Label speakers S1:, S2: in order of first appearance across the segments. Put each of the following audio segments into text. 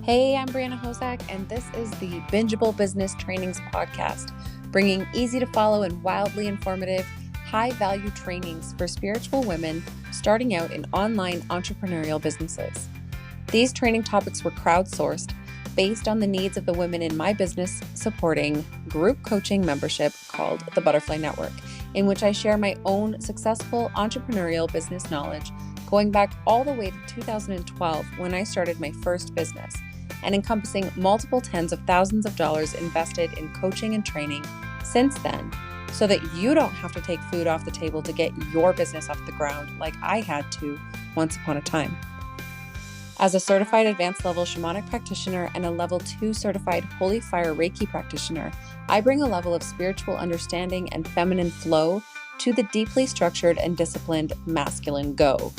S1: Hey, I'm Brianna Hosak, and this is the Bingeable Business Trainings Podcast, bringing easy to follow and wildly informative, high-value trainings for spiritual women starting out in online entrepreneurial businesses. These training topics were crowdsourced based on the needs of the women in my business supporting group coaching membership called the Butterfly Network, in which I share my own successful entrepreneurial business knowledge going back all the way to 2012 when I started my first business, and encompassing multiple tens of thousands of dollars invested in coaching and training since then, so that you don't have to take food off the table to get your business off the ground like I had to once upon a time. As a certified advanced level shamanic practitioner and a level 2 certified Holy Fire Reiki practitioner, I bring a level of spiritual understanding and feminine flow to the deeply structured and disciplined masculine go.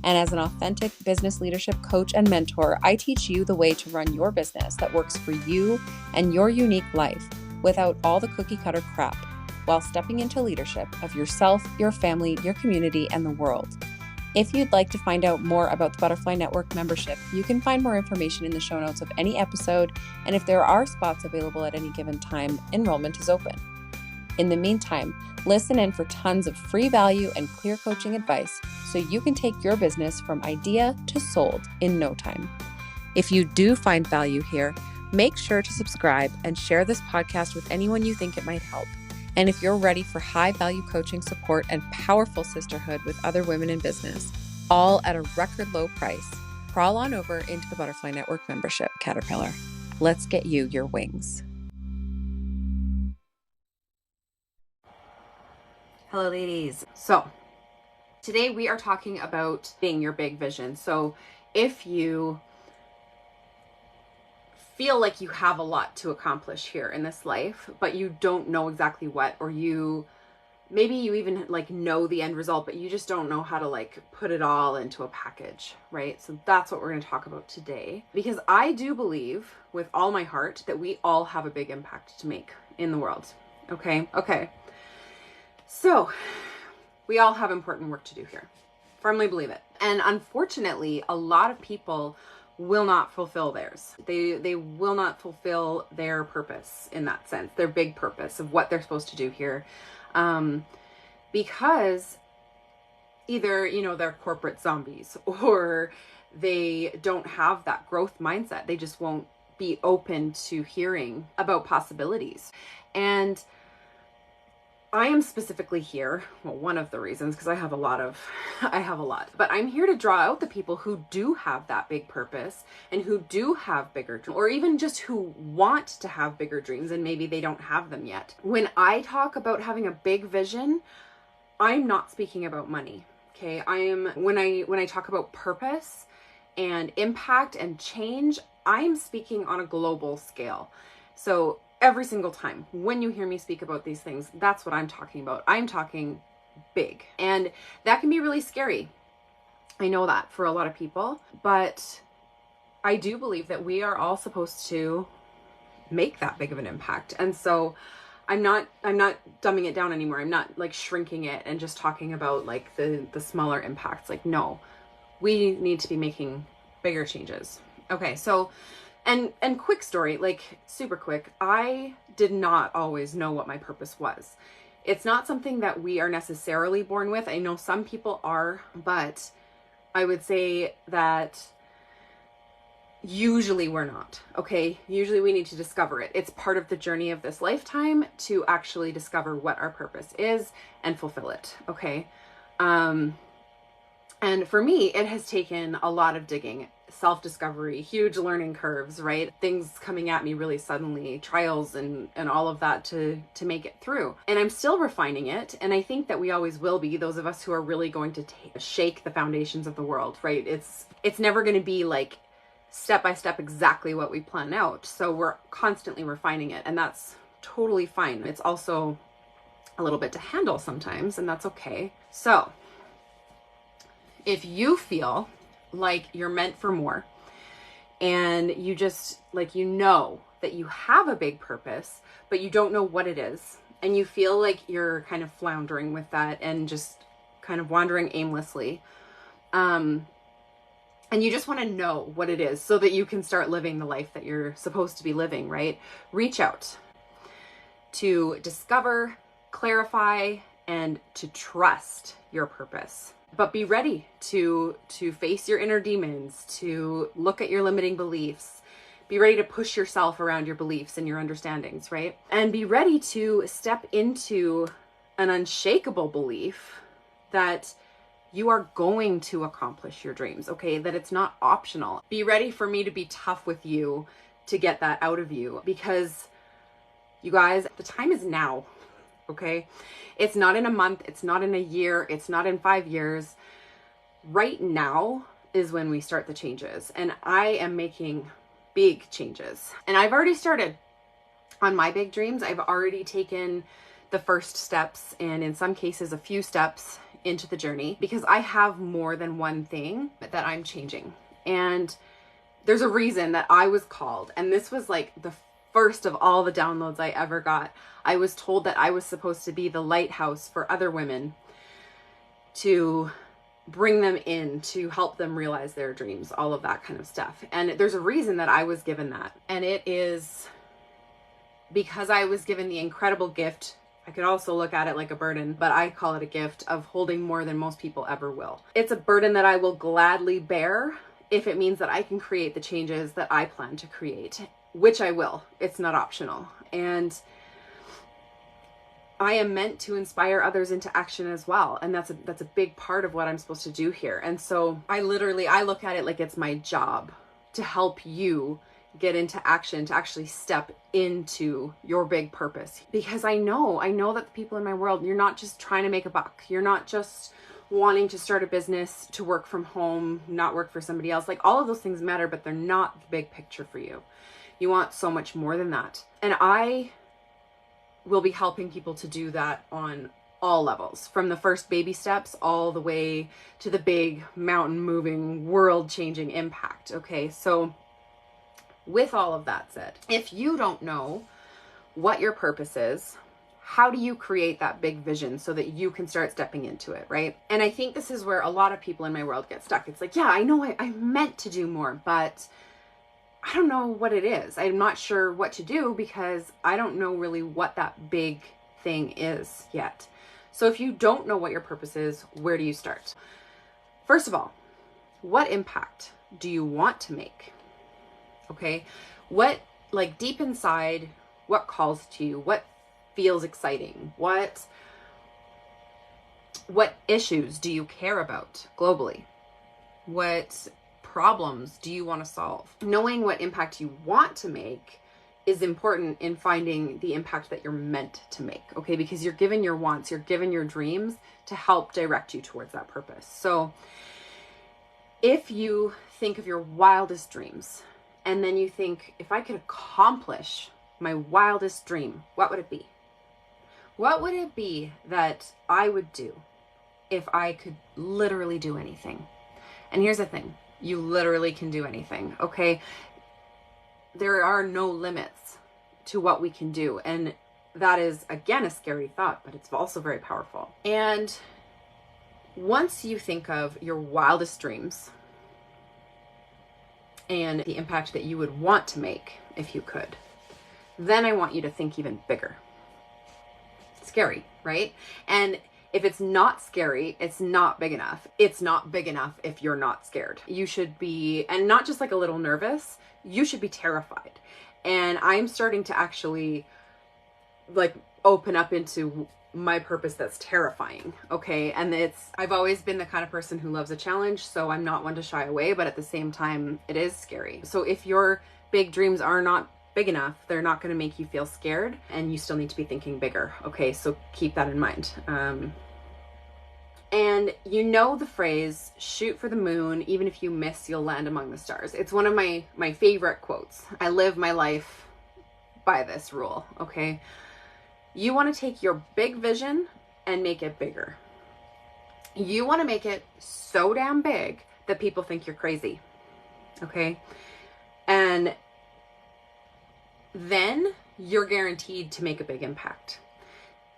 S1: And as an authentic business leadership coach and mentor, I teach you the way to run your business that works for you and your unique life without all the cookie cutter crap, while stepping into leadership of yourself, your family, your community, and the world. If you'd like to find out more about the Butterfly Network membership, you can find more information in the show notes of any episode, and if there are spots available at any given time, enrollment is open. In the meantime, listen in for tons of free value and clear coaching advice so you can take your business from idea to sold in no time. If you do find value here, make sure to subscribe and share this podcast with anyone you think it might help. And if you're ready for high value coaching support and powerful sisterhood with other women in business, all at a record low price, crawl on over into the Butterfly Network membership, Caterpillar. Let's get you your wings. Hello, ladies. So today we are talking about being your big vision. So if you feel like you have a lot to accomplish here in this life, but you don't know exactly what, or maybe you even know the end result, but you just don't know how to put it all into a package, right? So that's what we're going to talk about today, because I do believe with all my heart that we all have a big impact to make in the world. Okay. So we all have important work to do here. Firmly believe it. And unfortunately, a lot of people will not fulfill theirs. They will not fulfill their purpose in that sense, their big purpose of what they're supposed to do here. Because either, they're corporate zombies, or they don't have that growth mindset. They just won't be open to hearing about possibilities. And I am specifically here, well, one of the reasons, because I have a lot, but I'm here to draw out the people who do have that big purpose and who do have bigger dreams, or even just who want to have bigger dreams and maybe they don't have them yet. When I talk about having a big vision, I'm not speaking about money. Okay. When I talk about purpose and impact and change, I'm speaking on a global scale. So every single time when you hear me speak about these things, that's what I'm talking about. I'm talking big. And that can be really scary. I know that for a lot of people, but I do believe that we are all supposed to make that big of an impact. And so I'm not dumbing it down anymore. I'm not shrinking it and just talking about the smaller impacts. No, we need to be making bigger changes. Okay. So And quick story, super quick, I did not always know what my purpose was. It's not something that we are necessarily born with. I know some people are, but I would say that usually we're not, okay? Usually we need to discover it. It's part of the journey of this lifetime to actually discover what our purpose is and fulfill it, okay? And for me, it has taken a lot of digging, self-discovery, huge learning curves, right? Things coming at me really suddenly, trials and all of that to make it through. And I'm still refining it. And I think that we always will be, those of us who are really going to shake the foundations of the world, right? It's never going to be step by step exactly what we plan out. So we're constantly refining it, and that's totally fine. It's also a little bit to handle sometimes, and that's okay. So if you feel like you're meant for more, and you just that you have a big purpose, but you don't know what it is, and you feel like you're kind of floundering with that and just kind of wandering aimlessly,
S2: and you just want to know what it is so that you can start living the life that you're supposed to be living, right? Reach out to discover, clarify, and to trust your purpose. But be ready to face your inner demons, to look at your limiting beliefs. Be ready to push yourself around your beliefs and your understandings, right? And be ready to step into an unshakable belief that you are going to accomplish your dreams, okay? That it's not optional. Be ready for me to be tough with you to get that out of you, because you guys, the time is now, okay? It's not in a month, it's not in a year, it's not in 5 years. Right now is when we start the changes, and I am making big changes. And I've already started on my big dreams. I've already taken the first steps, and in some cases a few steps into the journey, because I have more than one thing that I'm changing. And there's a reason that I was called, and this was like the first of all the downloads I ever got. I was told that I was supposed to be the lighthouse for other women, to bring them in, to help them realize their dreams, all of that kind of stuff. And there's a reason that I was given that. And it is because I was given the incredible gift. I could also look at it like a burden, but I call it a gift of holding more than most people ever will. It's a burden that I will gladly bear if it means that I can create the changes that I plan to create, which I will. It's not optional. And I am meant to inspire others into action as well. And that's a big part of what I'm supposed to do here. And so I look at it like it's my job to help you get into action, to actually step into your big purpose. Because I know that the people in my world, you're not just trying to make a buck. You're not just wanting to start a business to work from home, not work for somebody else. Like, all of those things matter, but they're not the big picture for you. You want so much more than that. And I will be helping people to do that on all levels, from the first baby steps all the way to the big mountain moving, world changing impact. Okay, so with all of that said, if you don't know what your purpose is, how do you create that big vision so that you can start stepping into it, right? And I think this is where a lot of people in my world get stuck. It's like, yeah, I know I meant to do more, but I don't know what it is. I'm not sure what to do because I don't know really what that big thing is yet. So if you don't know what your purpose is, where do you start? First of all, what impact do you want to make? Okay, what, like, deep inside, what calls to you? What feels exciting? What issues do you care about globally? What problems do you want to solve? Knowing what impact you want to make is important in finding the impact that you're meant to make, okay? Because you're given your wants, you're given your dreams to help direct you towards that purpose. So if you think of your wildest dreams, and then you think, if I could accomplish my wildest dream, what would it be? What would it be that I would do if I could literally do anything? And here's the thing, you literally can do anything, okay? There are no limits to what we can do. And that is, again, a scary thought, but it's also very powerful. And once you think of your wildest dreams and the impact that you would want to make if you could, then I want you to think even bigger. Scary, right? And if it's not scary, it's not big enough. It's not big enough if you're not scared. You should be, and not just like a little nervous, you should be terrified. And I'm starting to actually like open up into my purpose that's terrifying, okay? And I've always been the kind of person who loves a challenge, so I'm not one to shy away, but at the same time, it is scary. So if your big dreams are not big enough, they're not going to make you feel scared, and you still need to be thinking bigger, okay? So keep that in mind. And you know the phrase, shoot for the moon, even if you miss, you'll land among the stars. It's one of my favorite quotes. I live my life by this rule, okay? You want to take your big vision and make it bigger. You want to make it so damn big that people think you're crazy, okay? And then you're guaranteed to make a big impact.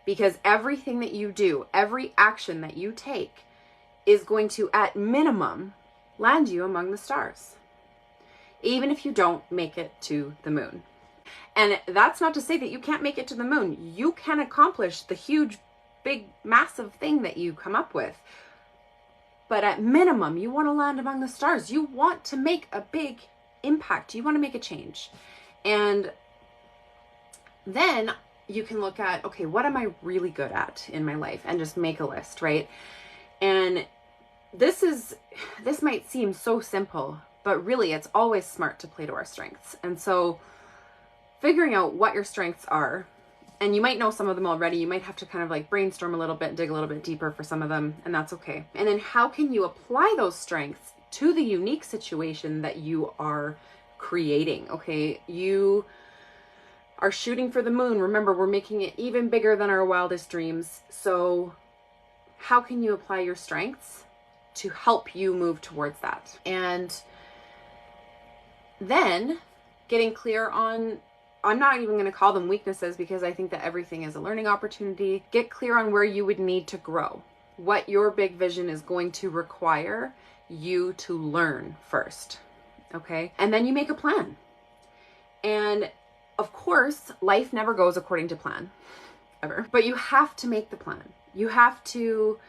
S2: Because everything that you do, every action that you take is going to, at minimum, land you among the stars, even if you don't make it to the moon. And that's not to say that you can't make it to the moon. You can accomplish the huge, big, massive thing that you come up with. But at minimum, you want to land among the stars. You want to make a big impact. You want to make a change. And then you can look at, okay, what am I really good at in my life? And just make a list, right? And this might seem so simple, but really it's always smart to play to our strengths. And so figuring out what your strengths are, and you might know some of them already, you might have to kind of like brainstorm a little bit, dig a little bit deeper for some of them, and that's okay. And then how can you apply those strengths to the unique situation that you are creating? Okay, you are shooting for the moon. Remember, we're making it even bigger than our wildest dreams. So how can you apply your strengths to help you move towards that? And then getting clear on, I'm not even going to call them weaknesses because I think that everything is a learning opportunity. Get clear on where you would need to grow, what your big vision is going to require you to learn first. Okay. And then you make a plan. And of course, life never goes according to plan, ever. But you have to make the plan. You have to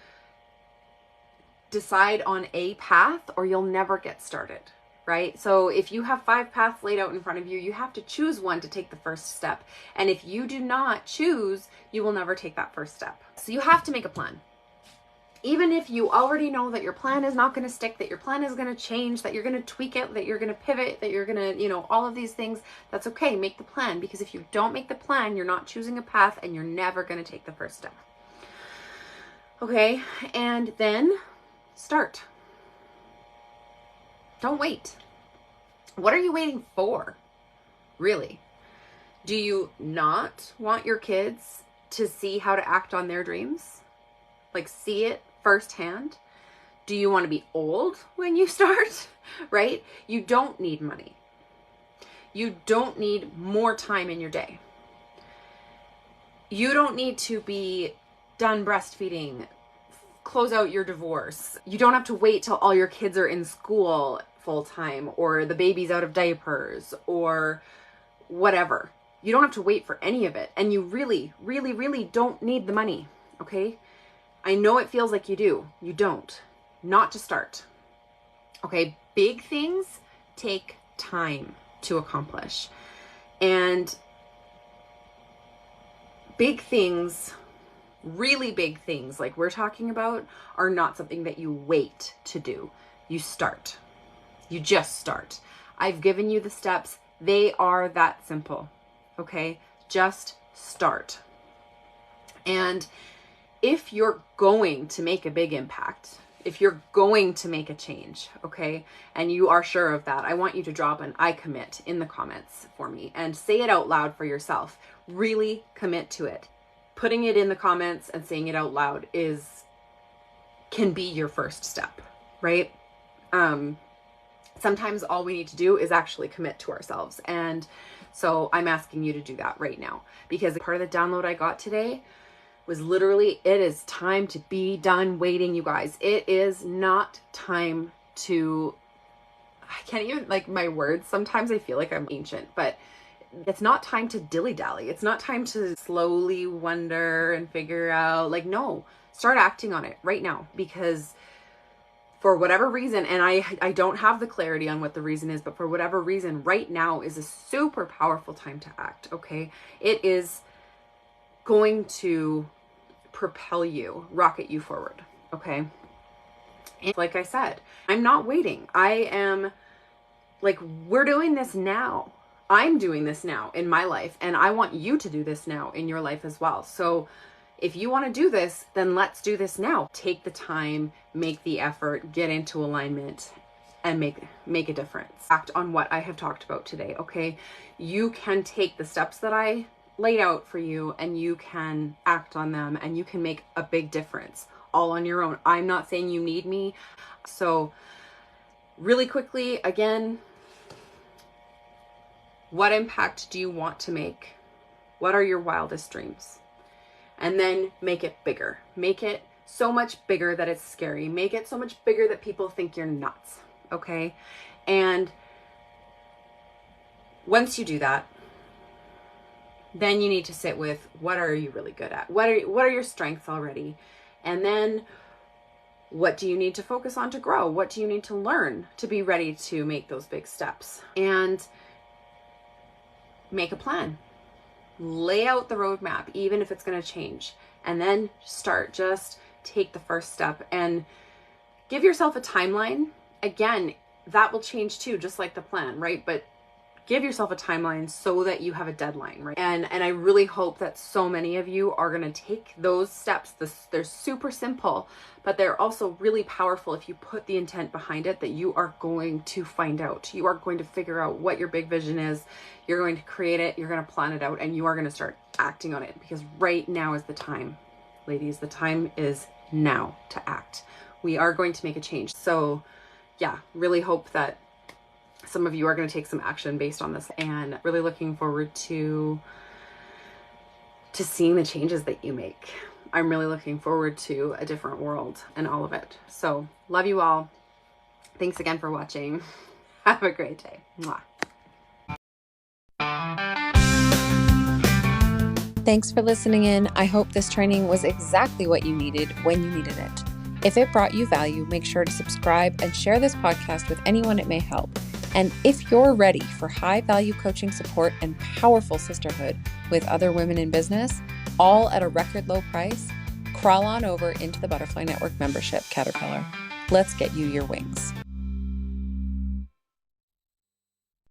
S2: decide on a path or you'll never get started. Right? So if you have 5 paths laid out in front of you, you have to choose one to take the first step. And if you do not choose, you will never take that first step. So you have to make a plan. Even if you already know that your plan is not going to stick, that your plan is going to change, that you're going to tweak it, that you're going to pivot, that you're going to, all of these things, that's okay. Make the plan, because if you don't make the plan, you're not choosing a path and you're never going to take the first step. Okay? And then start. Don't wait. What are you waiting for? Really? Do you not want your kids to see how to act on their dreams? Like see it firsthand? Do you want to be old when you start? Right? You don't need money. You don't need more time in your day. You don't need to be done breastfeeding, close out your divorce. You don't have to wait till all your kids are in school full time or the baby's out of diapers or whatever. You don't have to wait for any of it. And you really, really, really don't need the money. Okay? I know it feels like you do. You don't. Not to start. Okay? Big things take time to accomplish. And big things, really big things like we're talking about, are not something that you wait to do. You start. You just start. I've given you the steps. They are that simple. Okay? Just start. And if you're going to make a big impact, if you're going to make a change, okay, and you are sure of that, I want you to drop an I commit in the comments for me and say it out loud for yourself. Really commit to it. Putting it in the comments and saying it out loud can be your first step, right? Sometimes all we need to do is actually commit to ourselves. And so I'm asking you to do that right now, because part of the download I got today was literally, it is time to be done waiting, you guys. It is not time to, I can't even, like my words, sometimes I feel like I'm ancient, but it's not time to dilly-dally. It's not time to slowly wonder and figure out, like, no, start acting on it right now, because for whatever reason, and I don't have the clarity on what the reason is, but for whatever reason, right now is a super powerful time to act, okay? It is going to propel you, rocket you forward, okay? And like I said, I'm not waiting. I am, like, we're doing this now. I'm doing this now in my life, and I want you to do this now in your life as well. So if you want to do this, then let's do this now. Take the time, make the effort, get into alignment, and make a difference. Act on what I have talked about today, okay? You can take the steps that I laid out for you, and you can act on them, and you can make a big difference all on your own. I'm not saying you need me. So really quickly, again, what impact do you want to make? What are your wildest dreams? And then make it bigger. Make it so much bigger that it's scary. Make it so much bigger that people think you're nuts. okay? And once you do that, then you need to sit with, what are you really good at? What are your strengths already? And then what do you need to focus on to grow? What do you need to learn to be ready to make those big steps? And make a plan. Lay out the roadmap, even if it's going to change. And then just take the first step and give yourself a timeline. Again, that will change too, just like the plan, right? But give yourself a timeline so that you have a deadline, right? And I really hope that so many of you are going to take those steps. They're super simple, but they're also really powerful if you put the intent behind it, that you are going to find out. You are going to figure out what your big vision is. You're going to create it. You're going to plan it out, and you are going to start acting on it, because right now is the time. Ladies, the time is now to act. We are going to make a change. So yeah, really hope that some of you are going to take some action based on this, and really looking forward to seeing the changes that you make. I'm really looking forward to a different world and all of it. So love you all. Thanks again for watching. Have a great day. Mwah.
S1: Thanks for listening in. I hope this training was exactly what you needed when you needed it. If it brought you value, make sure to subscribe and share this podcast with anyone it may help. And if you're ready for high-value coaching support and powerful sisterhood with other women in business, all at a record low price, crawl on over into the Butterfly Network membership, Caterpillar. Let's get you your wings.